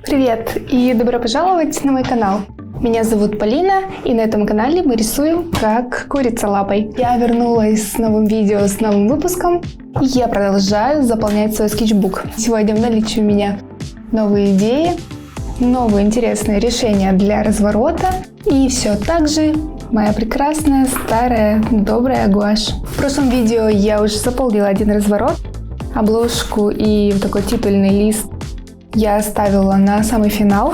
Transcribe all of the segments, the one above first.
Привет и добро пожаловать на мой канал. Меня зовут Полина, и на этом канале мы рисуем как курица лапой. Я вернулась с новым видео, с новым выпуском, и я продолжаю заполнять свой скетчбук. Сегодня в наличии у меня новые идеи, новые интересные решения для разворота, и все так же моя прекрасная, старая, добрая гуашь. В прошлом видео я уже заполнила один разворот, обложку и вот такой титульный лист я оставила на самый финал.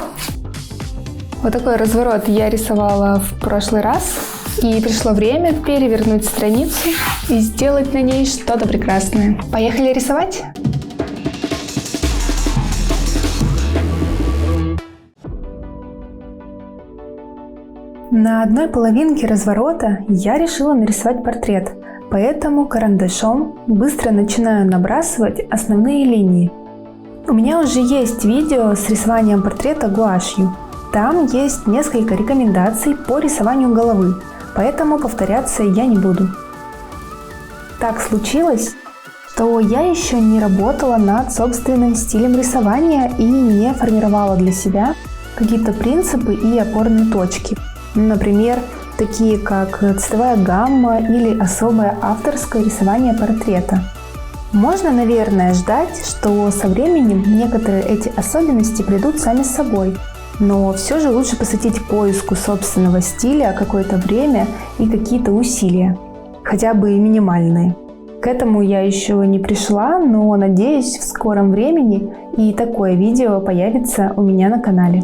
Вот такой разворот я рисовала в прошлый раз, и пришло время перевернуть страницу и сделать на ней что-то прекрасное. Поехали рисовать? На одной половинке разворота я решила нарисовать портрет, поэтому карандашом быстро начинаю набрасывать основные линии. У меня уже есть видео с рисованием портрета гуашью. Там есть несколько рекомендаций по рисованию головы, поэтому повторяться я не буду. Так случилось, что я еще не работала над собственным стилем рисования и не формировала для себя какие-то принципы и опорные точки. Например, такие как цветовая гамма или особое авторское рисование портрета. Можно, наверное, ждать, что со временем некоторые эти особенности придут сами собой, но все же лучше посвятить поиску собственного стиля какое-то время и какие-то усилия, хотя бы и минимальные. К этому я еще не пришла, но надеюсь, в скором времени и такое видео появится у меня на канале.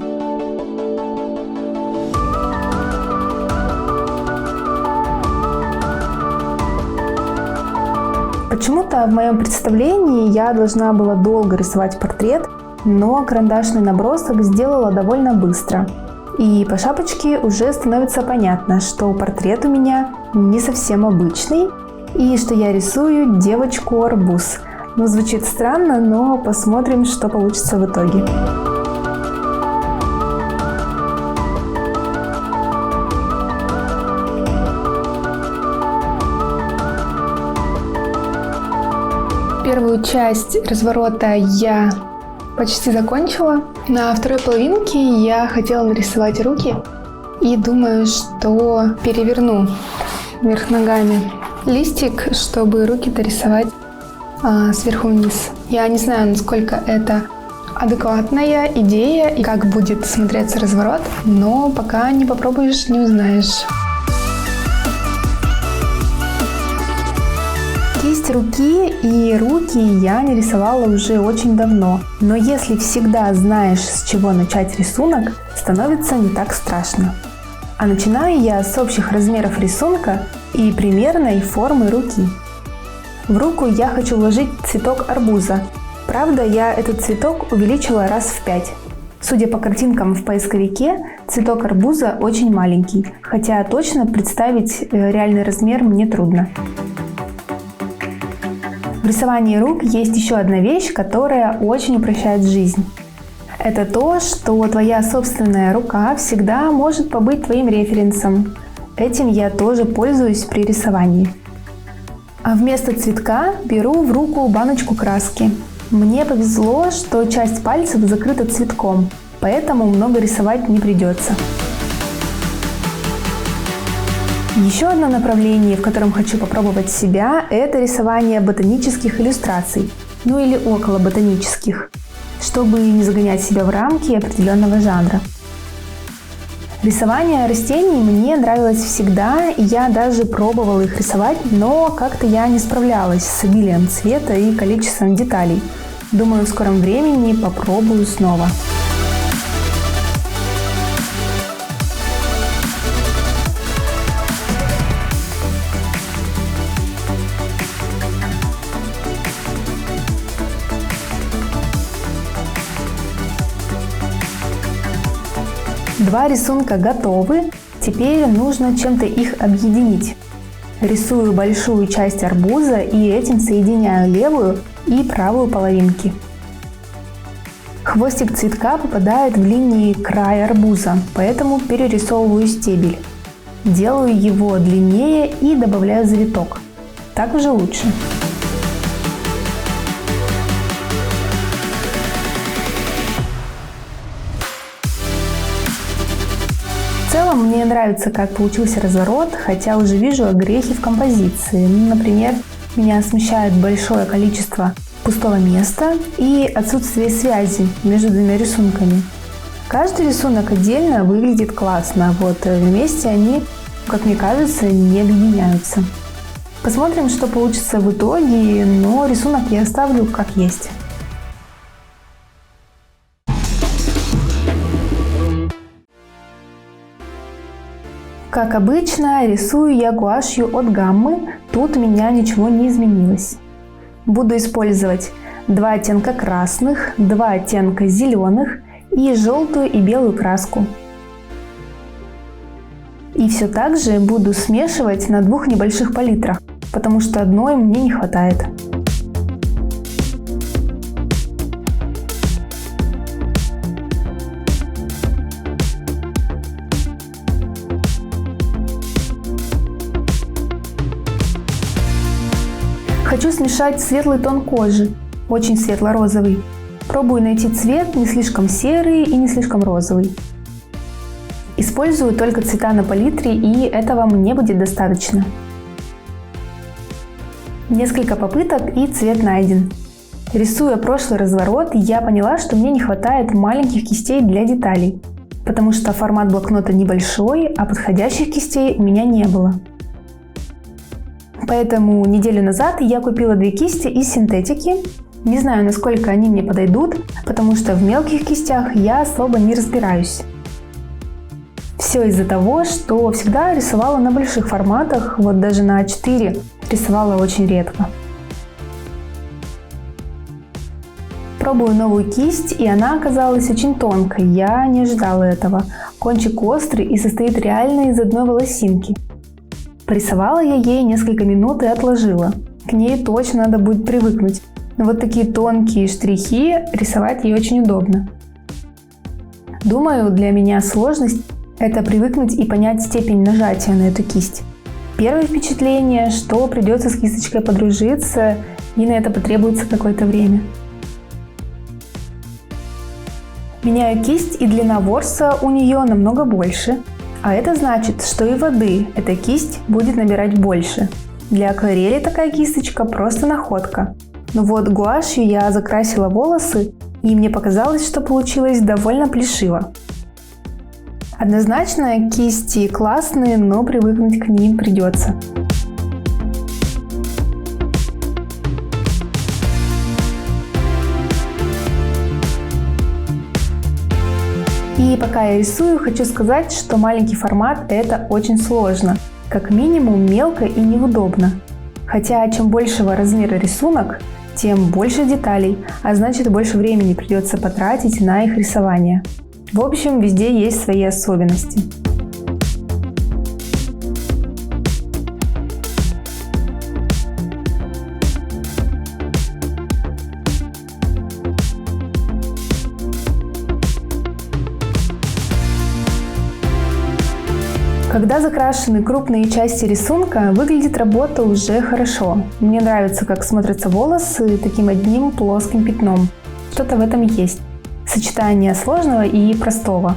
Почему-то в моем представлении я должна была долго рисовать портрет, но карандашный набросок сделала довольно быстро. И по шапочке уже становится понятно, что портрет у меня не совсем обычный, и что я рисую девочку-арбуз. Звучит странно, но посмотрим, что получится в итоге. Первую часть разворота я почти закончила. На второй половинке я хотела нарисовать руки и думаю, что переверну вверх ногами листик, чтобы руки-то рисовать сверху вниз. Я не знаю, насколько это адекватная идея и как будет смотреться разворот, но пока не попробуешь, не узнаешь. Кисть руки и руки я не рисовала уже очень давно, но если всегда знаешь, с чего начать рисунок, становится не так страшно. А начинаю я с общих размеров рисунка и примерной формы руки. В руку я хочу вложить цветок арбуза. Правда, я этот цветок увеличила раз в 5. Судя по картинкам в поисковике, цветок арбуза очень маленький, хотя точно представить реальный размер мне трудно. В рисовании рук есть еще одна вещь, которая очень упрощает жизнь. Это то, что твоя собственная рука всегда может побыть твоим референсом. Этим я тоже пользуюсь при рисовании. А вместо цветка беру в руку баночку краски. Мне повезло, что часть пальцев закрыта цветком, поэтому много рисовать не придется. Еще одно направление, в котором хочу попробовать себя, это рисование ботанических иллюстраций, или около ботанических, чтобы не загонять себя в рамки определенного жанра. Рисование растений мне нравилось всегда, и я даже пробовала их рисовать, но как-то я не справлялась с обилием цвета и количеством деталей. Думаю, в скором времени попробую снова. Два рисунка готовы, теперь нужно чем-то их объединить. Рисую большую часть арбуза и этим соединяю левую и правую половинки. Хвостик цветка попадает в линии края арбуза, поэтому перерисовываю стебель. Делаю его длиннее и добавляю завиток. Так уже лучше. целом мне нравится, как получился разворот, хотя уже вижу огрехи в композиции. Например, меня смущает большое количество пустого места и отсутствие связи между двумя рисунками. Каждый рисунок отдельно выглядит классно, а вот вместе они, как мне кажется, не объединяются. Посмотрим, что получится в итоге, но рисунок я оставлю как есть. Как обычно, рисую я гуашью от Гаммы, тут у меня ничего не изменилось. Буду использовать 2 оттенка красных, 2 оттенка зеленых и желтую и белую краску. И все так же буду смешивать на 2 небольших палитрах, потому что одной мне не хватает. Хочу смешать светлый тон кожи, очень светло-розовый. Пробую найти цвет не слишком серый и не слишком розовый. Использую только цвета на палитре, и этого мне будет достаточно. Несколько попыток и цвет найден. Рисуя прошлый разворот, я поняла, что мне не хватает маленьких кистей для деталей, потому что формат блокнота небольшой, а подходящих кистей у меня не было. Поэтому неделю назад я купила 2 кисти из синтетики. Не знаю, насколько они мне подойдут, потому что в мелких кистях я особо не разбираюсь. Все из-за того, что всегда рисовала на больших форматах, вот даже на А4 рисовала очень редко. Пробую новую кисть, и она оказалась очень тонкой, я не ожидала этого. Кончик острый и состоит реально из одной волосинки. Порисовала я ей несколько минут и отложила. К ней точно надо будет привыкнуть. Но вот такие тонкие штрихи рисовать ей очень удобно. Думаю, для меня сложность – это привыкнуть и понять степень нажатия на эту кисть. Первое впечатление, что придется с кисточкой подружиться, и на это потребуется какое-то время. Меняю кисть, и длина ворса у нее намного больше. А это значит, что и воды эта кисть будет набирать больше. Для акварели такая кисточка просто находка. Но вот гуашью я закрасила волосы, и мне показалось, что получилось довольно плешиво. Однозначно кисти классные, но привыкнуть к ним придется. И пока я рисую, хочу сказать, что маленький формат – это очень сложно. Как минимум мелко и неудобно. Хотя чем большего размера рисунок, тем больше деталей, а значит больше времени придется потратить на их рисование. В общем, везде есть свои особенности. Когда закрашены крупные части рисунка, выглядит работа уже хорошо. Мне нравится, как смотрятся волосы таким одним плоским пятном. Что-то в этом есть. Сочетание сложного и простого.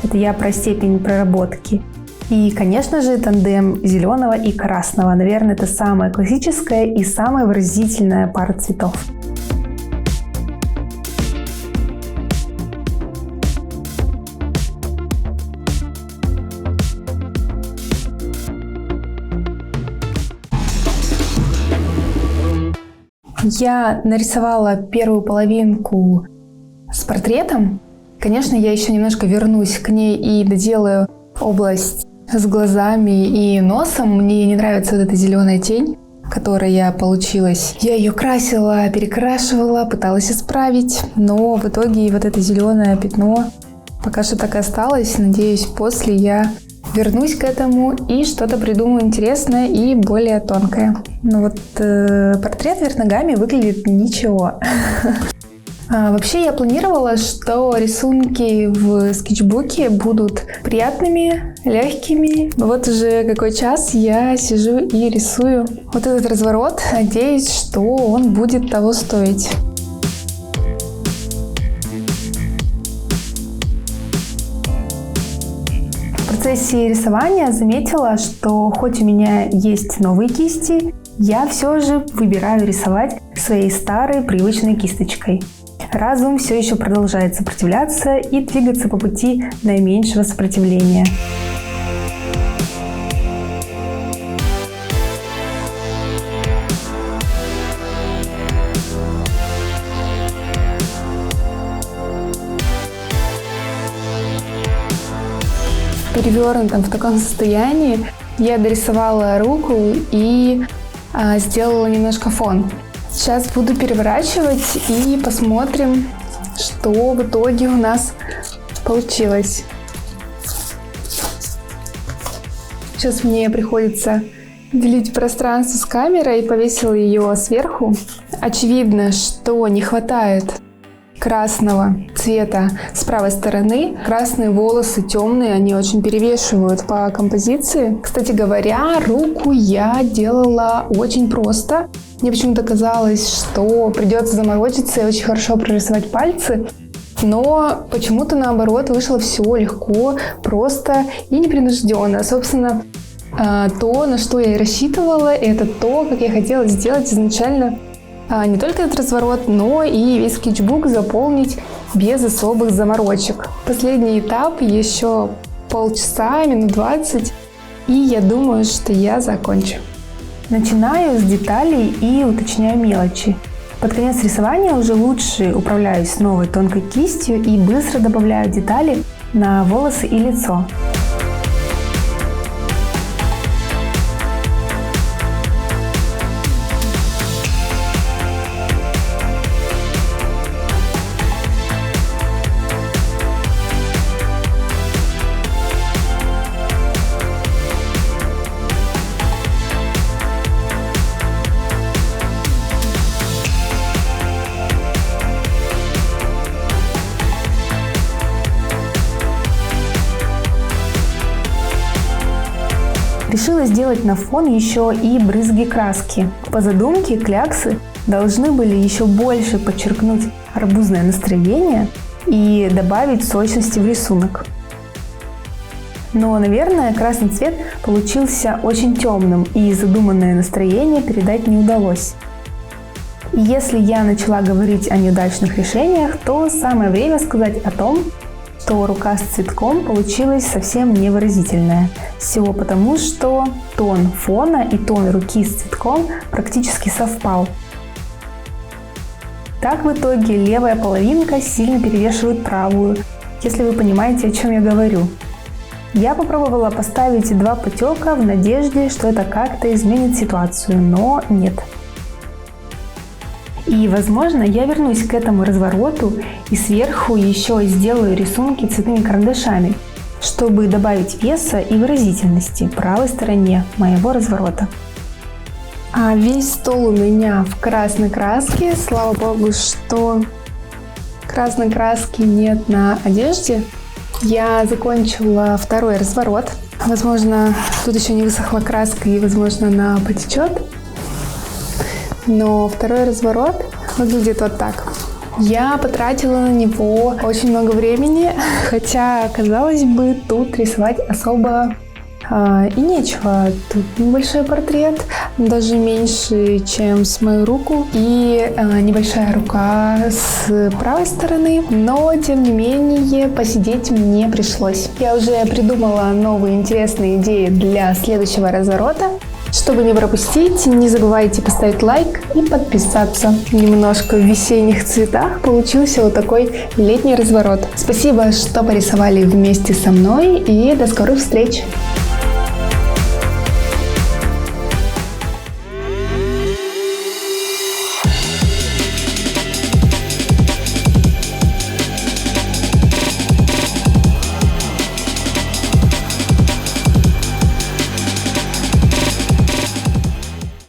Это я про степень проработки. И, конечно же, тандем зеленого и красного. Наверное, это самая классическая и самая выразительная пара цветов. Я нарисовала первую половинку с портретом. Конечно, я еще немножко вернусь к ней и доделаю область с глазами и носом. Мне не нравится вот эта зеленая тень, которая получилась. Я ее красила, перекрашивала, пыталась исправить, но в итоге вот это зеленое пятно пока что так и осталось. Надеюсь, после я вернусь к этому и что-то придумаю интересное и более тонкое. Но вот портрет вверх ногами выглядит ничего. Вообще я планировала, что рисунки в скетчбуке будут приятными, легкими. Вот уже какой час я сижу и рисую вот этот разворот. Надеюсь, что он будет того стоить. В процессе рисования заметила, что хоть у меня есть новые кисти, я все же выбираю рисовать своей старой привычной кисточкой. Разум все еще продолжает сопротивляться и двигаться по пути наименьшего сопротивления. В перевернутом в таком состоянии я дорисовала руку и сделала немножко фон. Сейчас буду переворачивать и посмотрим, что в итоге у нас получилось. Сейчас мне приходится делить пространство с камерой и повесила ее сверху. Очевидно, что не хватает красного цвета с правой стороны. Красные волосы темные, они очень перевешивают по композиции. Кстати говоря, руку я делала очень просто. Мне почему-то казалось, что придется заморочиться и очень хорошо прорисовать пальцы. Но почему-то наоборот вышло все легко, просто и непринужденно. Собственно, то, на что я и рассчитывала, это то, как я хотела сделать изначально не только этот разворот, но и весь скетчбук заполнить без особых заморочек. Последний этап, еще полчаса, минут 20, и я думаю, что я закончу. Начинаю с деталей и уточняю мелочи. Под конец рисования уже лучше управляюсь новой тонкой кистью и быстро добавляю детали на волосы и лицо. Решила сделать на фон еще и брызги краски. По задумке кляксы должны были еще больше подчеркнуть арбузное настроение и добавить сочности в рисунок. Но, наверное, красный цвет получился очень темным, и задуманное настроение передать не удалось. И если я начала говорить о неудачных решениях, то самое время сказать о том, что рука с цветком получилась совсем невыразительная. Всего потому, что тон фона и тон руки с цветком практически совпал. Так в итоге левая половинка сильно перевешивает правую, если вы понимаете, о чем я говорю. Я попробовала поставить 2 потека в надежде, что это как-то изменит ситуацию, но нет. И, возможно, я вернусь к этому развороту и сверху еще сделаю рисунки цветными карандашами, чтобы добавить веса и выразительности правой стороне моего разворота. А весь стол у меня в красной краске. Слава богу, что красной краски нет на одежде. Я закончила второй разворот. Возможно, тут еще не высохла краска и, возможно, она потечет. Но второй разворот выглядит вот так. Я потратила на него очень много времени, хотя, казалось бы, тут рисовать особо и нечего. Тут небольшой портрет, даже меньше, чем с мою руку, и небольшая рука с правой стороны, но, тем не менее, посидеть мне пришлось. Я уже придумала новые интересные идеи для следующего разворота. Чтобы не пропустить, не забывайте поставить лайк и подписаться. Немножко в весенних цветах получился вот такой летний разворот. Спасибо, что порисовали вместе со мной, и до скорых встреч!